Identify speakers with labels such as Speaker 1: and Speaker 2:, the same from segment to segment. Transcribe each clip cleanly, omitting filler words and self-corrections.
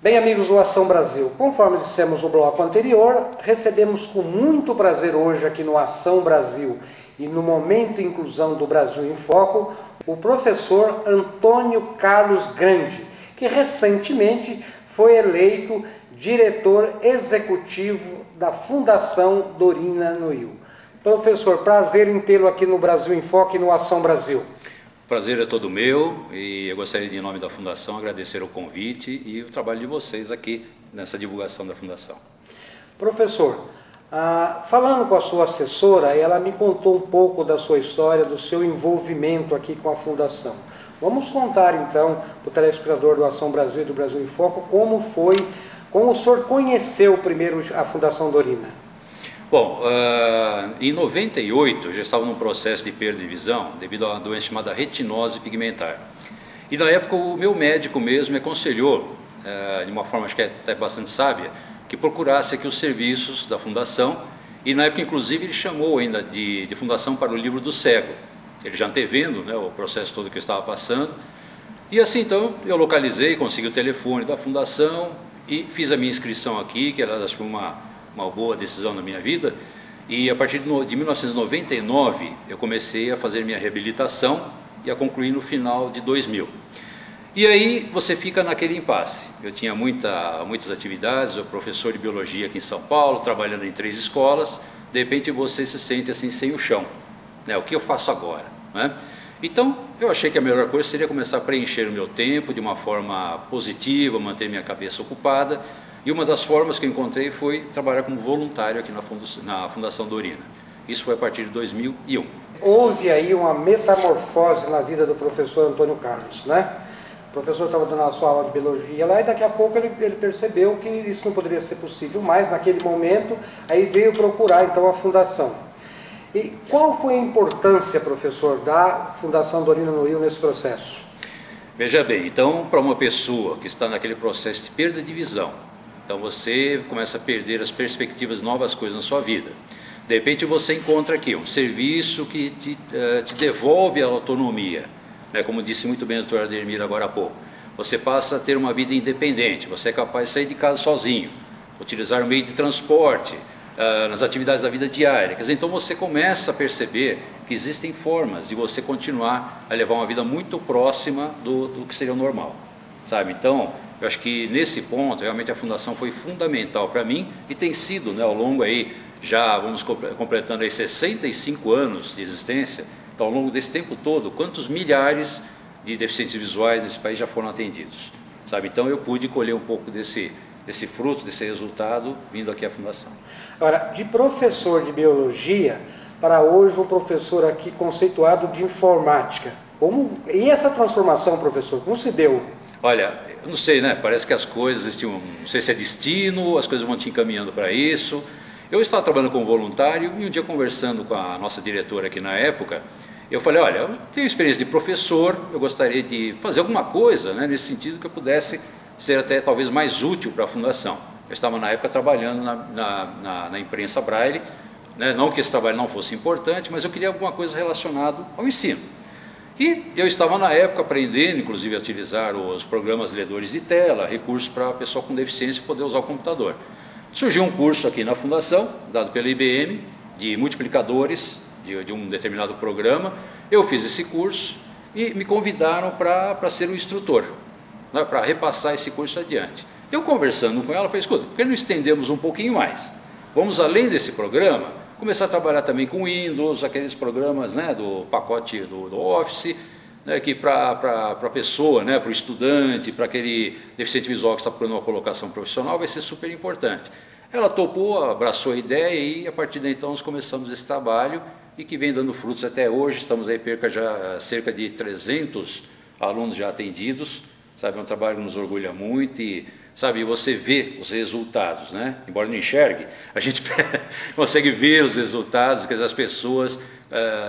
Speaker 1: Bem, amigos do Ação Brasil, conforme dissemos no bloco anterior, recebemos com muito prazer hoje aqui no Ação Brasil e no Momento Inclusão do Brasil em Foco, o professor Antônio Carlos Grande, que recentemente foi eleito diretor executivo da Fundação Dorina Nuil. Professor, prazer em tê-lo aqui no Brasil em Foco e no Ação Brasil.
Speaker 2: Prazer é todo meu e eu gostaria de, em nome da Fundação, agradecer o convite e o trabalho de vocês aqui nessa divulgação da Fundação.
Speaker 1: Professor, falando com a sua assessora, ela me contou um pouco da sua história, do seu envolvimento aqui com a Fundação. Vamos contar então para o telespectador do Ação Brasil e do Brasil em Foco como o senhor conheceu primeiro a Fundação Dorina.
Speaker 2: Bom, em 98 eu já estava num processo de perda de visão devido a uma doença chamada retinose pigmentar. E na época o meu médico mesmo me aconselhou, de uma forma acho que é até bastante sábia, que procurasse aqui os serviços da Fundação. E na época inclusive ele chamou ainda de Fundação para o Livro do Cego. Ele já antevendo, né, o processo todo que eu estava passando. E assim então eu localizei, consegui o telefone da Fundação e fiz a minha inscrição aqui, que era acho que uma boa decisão na minha vida, e a partir de 1999 eu comecei a fazer minha reabilitação e a concluir no final de 2000. E aí você fica naquele impasse. Eu tinha muitas atividades, eu professor de biologia aqui em São Paulo, trabalhando em 3 escolas, de repente você se sente assim sem o chão, né? O que eu faço agora, né? Então eu achei que a melhor coisa seria começar a preencher o meu tempo de uma forma positiva, manter minha cabeça ocupada. E uma das formas que eu encontrei foi trabalhar como voluntário aqui na Fundação Dorina. Isso foi a partir de 2001.
Speaker 1: Houve aí uma metamorfose na vida do professor Antônio Carlos, né? O professor estava dando a sua aula de biologia lá e daqui a pouco ele percebeu que isso não poderia ser possível mais naquele momento, aí veio procurar então a Fundação. E qual foi a importância, professor, da Fundação Dorina Nuil nesse processo?
Speaker 2: Veja bem, então para uma pessoa que está naquele processo de perda de visão, então você começa a perder as perspectivas de novas coisas na sua vida. De repente você encontra aqui um serviço que te devolve a autonomia, né? Como disse muito bem o doutor Ademir agora há pouco. Você passa a ter uma vida independente, você é capaz de sair de casa sozinho, utilizar o meio de transporte, nas atividades da vida diária. Quer dizer, então você começa a perceber que existem formas de você continuar a levar uma vida muito próxima do que seria o normal, sabe? Então, eu acho que nesse ponto, realmente a Fundação foi fundamental para mim e tem sido, né, ao longo aí, já vamos completando aí 65 anos de existência, então ao longo desse tempo todo, quantos milhares de deficientes visuais nesse país já foram atendidos, sabe? Então eu pude colher um pouco desse fruto, desse resultado, vindo aqui à Fundação.
Speaker 1: Agora, de professor de biologia para hoje um professor aqui conceituado de informática. E essa transformação, professor, como se deu?
Speaker 2: Olha, eu não sei, né? Parece que as coisas, não sei se é destino, as coisas vão te encaminhando para isso. Eu estava trabalhando como voluntário e um dia conversando com a nossa diretora aqui na época, eu falei, olha, eu tenho experiência de professor, eu gostaria de fazer alguma coisa, né, nesse sentido que eu pudesse ser até talvez mais útil para a Fundação. Eu estava na época trabalhando na imprensa Braille, né? Não que esse trabalho não fosse importante, mas eu queria alguma coisa relacionada ao ensino. E eu estava na época aprendendo, inclusive, a utilizar os programas ledores de tela, recursos para a pessoa com deficiência poder usar o computador. Surgiu um curso aqui na Fundação, dado pela IBM, de multiplicadores de um determinado programa. Eu fiz esse curso e me convidaram para ser o instrutor, né, para repassar esse curso adiante. Eu conversando com ela, falei, escuta, por que não estendemos um pouquinho mais? Vamos além desse programa, começar a trabalhar também com Windows, aqueles programas, né, do pacote do Office, né, que para a pessoa, né, para o estudante, para aquele deficiente visual que está procurando uma colocação profissional, vai ser super importante. Ela topou, abraçou a ideia e a partir daí então nós começamos esse trabalho e que vem dando frutos até hoje. Estamos aí cerca de 300 alunos já atendidos, sabe, é um trabalho que nos orgulha muito e, sabe, você vê os resultados, né? Embora não enxergue, a gente consegue ver os resultados, quer dizer, as pessoas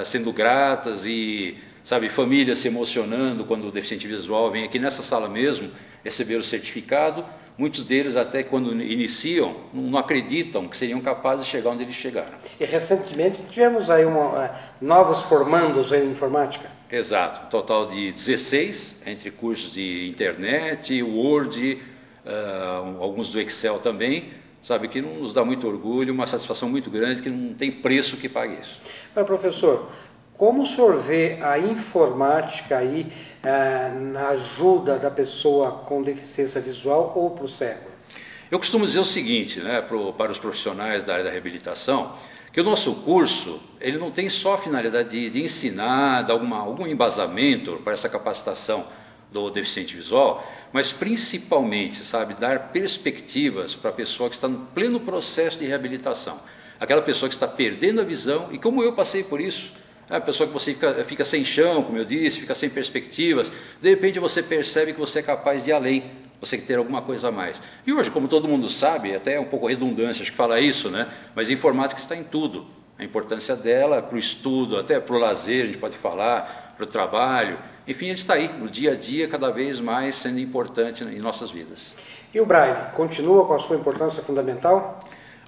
Speaker 2: sendo gratas e, sabe, famílias se emocionando quando o deficiente visual vem aqui nessa sala mesmo receber o certificado. Muitos deles até quando iniciam não acreditam que seriam capazes de chegar onde eles chegaram.
Speaker 1: E recentemente tivemos aí novos formandos em informática.
Speaker 2: Exato, um total de 16, entre cursos de internet, Word, alguns do Excel também, sabe, que nos dá muito orgulho, uma satisfação muito grande, que não tem preço que pague isso.
Speaker 1: Mas, professor, como o senhor vê a informática aí na ajuda da pessoa com deficiência visual ou para o cego?
Speaker 2: Eu costumo dizer o seguinte, né, para os profissionais da área da reabilitação, que o nosso curso ele não tem só a finalidade de ensinar, dar algum embasamento para essa capacitação do deficiente visual, mas principalmente, sabe, dar perspectivas para a pessoa que está no pleno processo de reabilitação. Aquela pessoa que está perdendo a visão, e como eu passei por isso, a pessoa que você fica sem chão, como eu disse, fica sem perspectivas, de repente você percebe que você é capaz de ir além, você quer ter alguma coisa a mais. E hoje, como todo mundo sabe, até é um pouco redundância acho que falar isso, né? Mas a informática está em tudo. A importância dela para o estudo, até para o lazer, a gente pode falar, para o trabalho. Enfim, ele está aí, no dia a dia, cada vez mais sendo importante em nossas vidas.
Speaker 1: E o Braille, continua com a sua importância fundamental?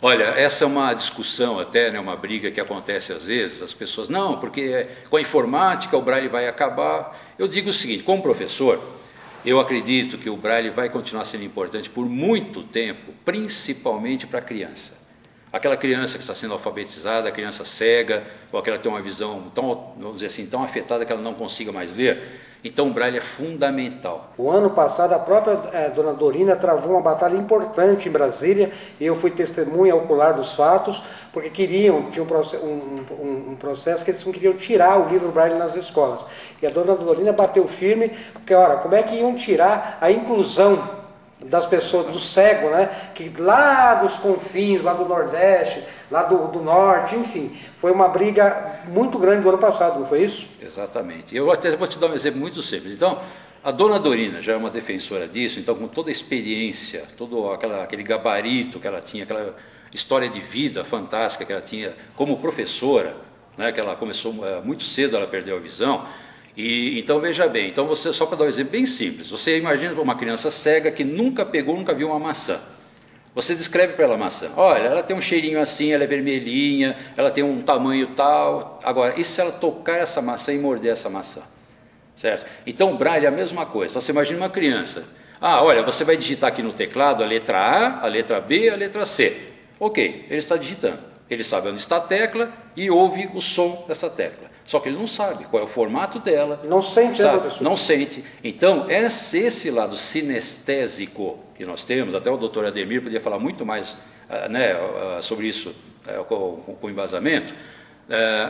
Speaker 2: Olha, essa é uma discussão até, né, uma briga que acontece às vezes, as pessoas, não, porque com a informática o Braille vai acabar. Eu digo o seguinte, como professor, eu acredito que o Braille vai continuar sendo importante por muito tempo, principalmente para a criança. Aquela criança que está sendo alfabetizada, a criança cega, ou aquela que tem uma visão tão, vamos dizer assim, tão afetada que ela não consiga mais ler. Então o Braille é fundamental.
Speaker 1: O ano passado a própria dona Dorina travou uma batalha importante em Brasília, e eu fui testemunha ocular dos fatos, porque tinha um processo que eles não queriam tirar o livro Braille nas escolas. E a dona Dorina bateu firme, porque, ora, como é que iam tirar a inclusão das pessoas, do cego, né? Que lá dos confins, lá do Nordeste, lá do Norte, enfim, foi uma briga muito grande do ano passado, não foi isso?
Speaker 2: Exatamente. Eu até vou te dar um exemplo muito simples. Então, a dona Dorina já é uma defensora disso, então com toda a experiência, todo aquele gabarito que ela tinha, aquela história de vida fantástica que ela tinha como professora, né? Que ela começou muito cedo, ela perdeu a visão. E então veja bem, então você, só para dar um exemplo bem simples, você imagina uma criança cega que nunca pegou, nunca viu uma maçã. Você descreve para ela a maçã, olha, ela tem um cheirinho assim, ela é vermelhinha, ela tem um tamanho tal. Agora, e se ela tocar essa maçã e morder essa maçã? Certo? Então o Braille é a mesma coisa. Então, você imagina uma criança, olha, você vai digitar aqui no teclado a letra A, a letra B, a letra C. Ok, ele está digitando, ele sabe onde está a tecla e ouve o som dessa tecla. Só que ele não sabe qual é o formato dela.
Speaker 1: Não sente,
Speaker 2: sabe?
Speaker 1: Né, professor?
Speaker 2: Não sente. Então, esse lado sinestésico que nós temos, até o doutor Ademir podia falar muito mais sobre isso com embasamento.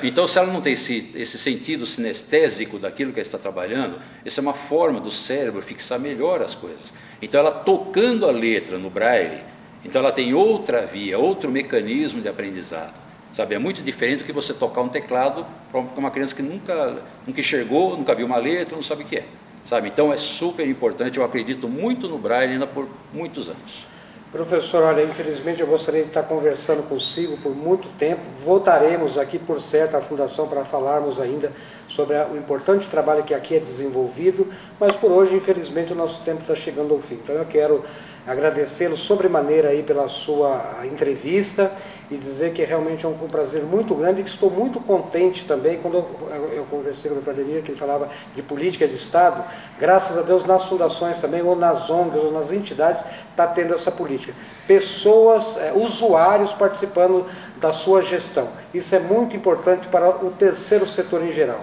Speaker 2: Então, se ela não tem esse sentido sinestésico daquilo que ela está trabalhando, essa é uma forma do cérebro fixar melhor as coisas. Então, ela tocando a letra no Braille, então ela tem outra via, outro mecanismo de aprendizado. Sabe, é muito diferente do que você tocar um teclado para uma criança que nunca enxergou, nunca viu uma letra, não sabe o que é. Sabe? Então é super importante, eu acredito muito no Braille ainda por muitos anos.
Speaker 1: Professor, olha, infelizmente eu gostaria de estar conversando consigo por muito tempo. Voltaremos aqui, por certo, à Fundação para falarmos ainda sobre o importante trabalho que aqui é desenvolvido, mas por hoje, infelizmente, o nosso tempo está chegando ao fim. Então eu quero agradecê-lo sobremaneira aí pela sua entrevista e dizer que realmente é um prazer muito grande e que estou muito contente também quando eu conversei com o doutor Ademir, que ele falava de política de Estado. Graças a Deus nas fundações também, ou nas ONGs, ou nas entidades, está tendo essa política. Pessoas, usuários participando da sua gestão. Isso é muito importante para o terceiro setor em geral.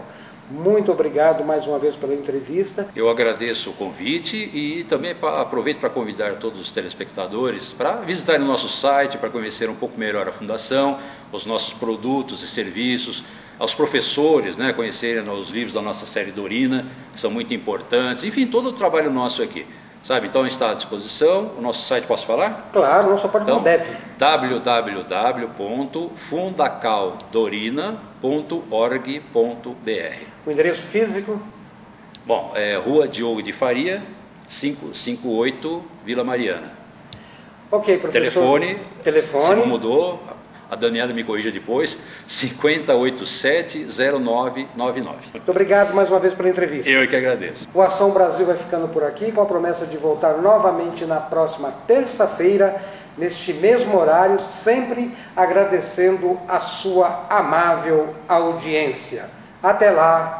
Speaker 1: Muito obrigado mais uma vez pela entrevista.
Speaker 2: Eu agradeço o convite e também aproveito para convidar todos os telespectadores para visitarem o nosso site, para conhecer um pouco melhor a Fundação, os nossos produtos e serviços, aos professores, né, conhecerem os livros da nossa série Dorina, que são muito importantes, enfim, todo o trabalho nosso aqui. Sabe? Então está à disposição, o nosso site, posso falar?
Speaker 1: Claro, não só pode,
Speaker 2: então,
Speaker 1: não deve.
Speaker 2: www.fundacaldorina.org.br.
Speaker 1: O endereço físico?
Speaker 2: Bom, é Rua Diogo de Faria, 558, Vila Mariana.
Speaker 1: Ok, professor.
Speaker 2: Telefone. Se mudou, a Daniela me corrija depois, 5087-0999.
Speaker 1: Muito obrigado mais uma vez pela entrevista.
Speaker 2: Eu que agradeço.
Speaker 1: O Ação Brasil vai ficando por aqui, com a promessa de voltar novamente na próxima terça-feira, neste mesmo horário, sempre agradecendo a sua amável audiência. Até lá!